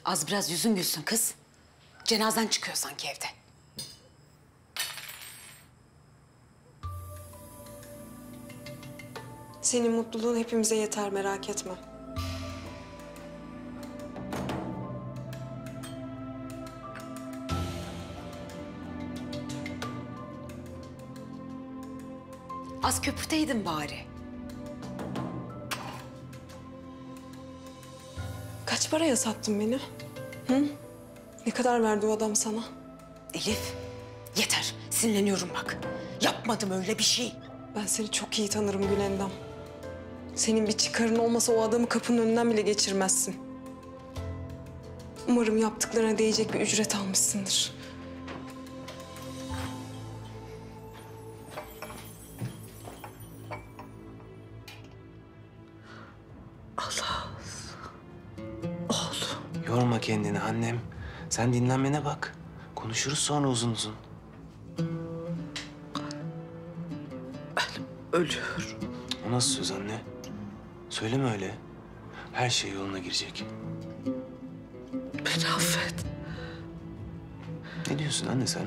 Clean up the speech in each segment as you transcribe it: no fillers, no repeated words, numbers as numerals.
Az biraz yüzün gülsün kız. Cenazen çıkıyor sanki evde. Senin mutluluğun hepimize yeter, merak etme. Az köpürteydin bari. Kaç paraya sattın beni? Hı? Ne kadar verdi o adam sana? Elif, yeter. Sinirleniyorum bak. Yapmadım öyle bir şey. Ben seni çok iyi tanırım Gülendam. Senin bir çıkarın olmasa o adamı kapının önünden bile geçirmezsin. Umarım yaptıklarına değecek bir ücret almışsındır. Allah. Oğlum. Yorma kendini annem. Sen dinlenmene bak. Konuşuruz sonra uzun uzun. Ben ölüyorum. O nasıl söz anne? Söyleme öyle. Her şey yoluna girecek. Beni affet. Ne diyorsun anne sen?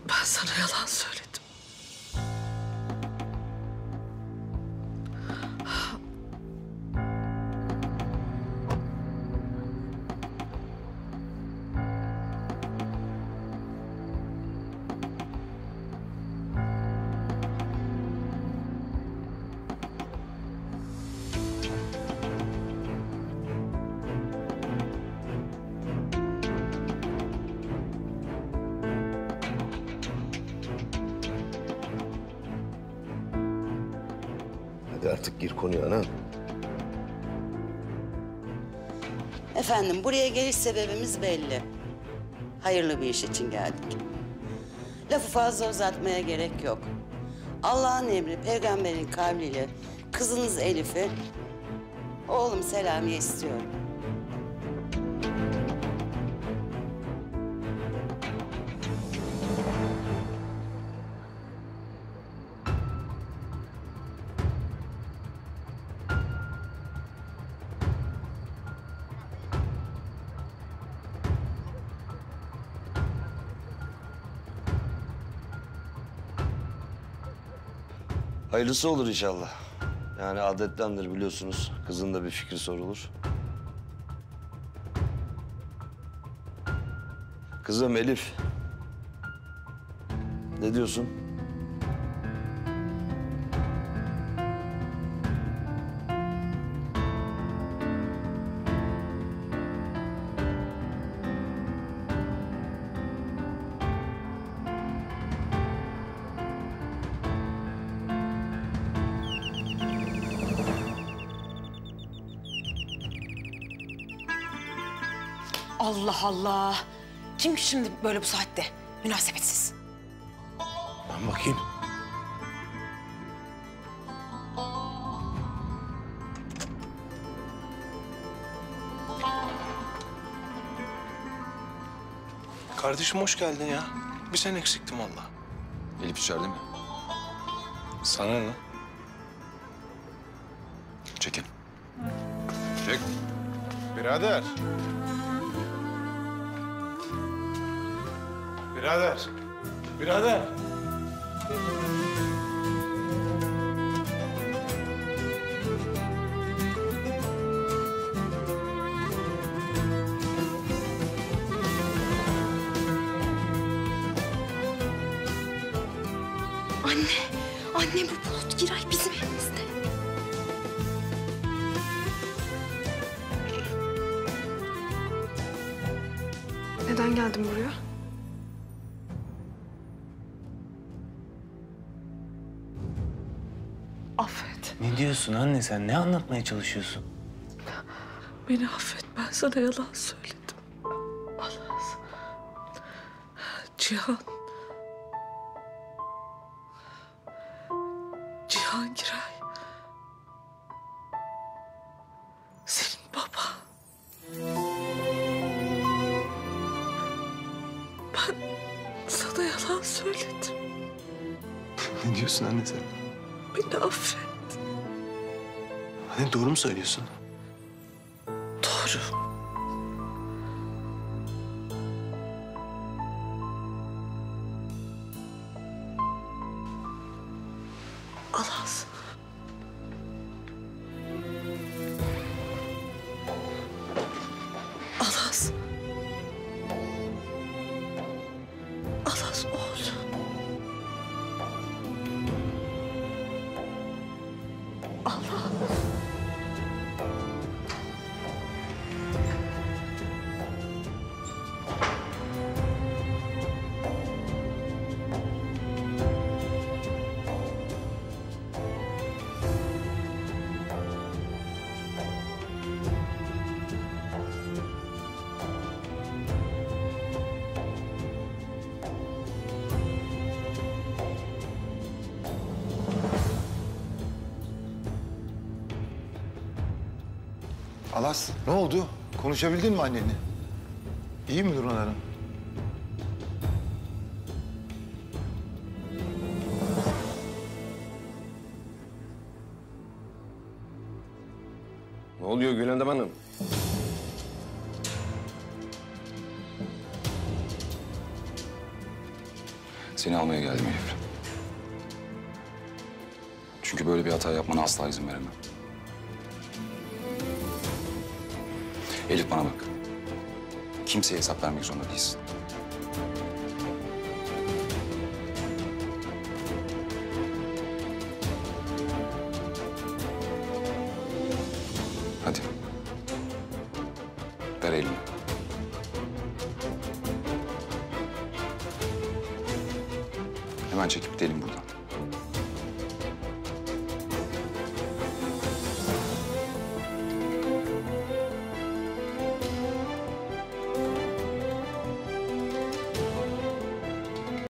Ben sana yalan söyledim. Hadi artık gir konuya ana. Efendim, buraya geliş sebebimiz belli. Hayırlı bir iş için geldik. Lafı fazla uzatmaya gerek yok. Allah'ın emri, peygamberin kavliyle kızınız Elif'i, oğlum Selami'ye istiyorum. Hayırlısı olur inşallah. Yani adettendir biliyorsunuz. Kızın da bir fikri sorulur. Kızım Elif. Ne diyorsun? Allah Allah. Kim şimdi böyle bu saatte? Münasebetsiz. Ben bakayım. Kardeşim hoş geldin ya. Bir sen eksiktim vallahi. Elif içeride mi? Sana ne? Çekin. Çek. Birader. Birader. Birader. Anne bu Bulut Giray bizim evimizde. Neden geldin buraya? Affet. Ne diyorsun anne sen? Ne anlatmaya çalışıyorsun? Beni affet. Ben sana yalan söyledim. Allah. Cihan. Cihan Giray. Senin baban. Ben sana yalan söyledim. Ne diyorsun anne sen? Beni affet. Anne doğru mu söylüyorsun? Doğru. Alas. Alas. Alas oğlum. Allah. Alas, ne oldu? Konuşabildin mi annenle? İyi mi durumları? Ne oluyor Gülendam Hanım? Seni almaya geldim Elif. Çünkü böyle bir hata yapmana asla izin veremem. Elif bana bak. Kimseye hesap vermek zorunda değilsin. Hadi. Ver elini. Hemen çekip gidelim buradan.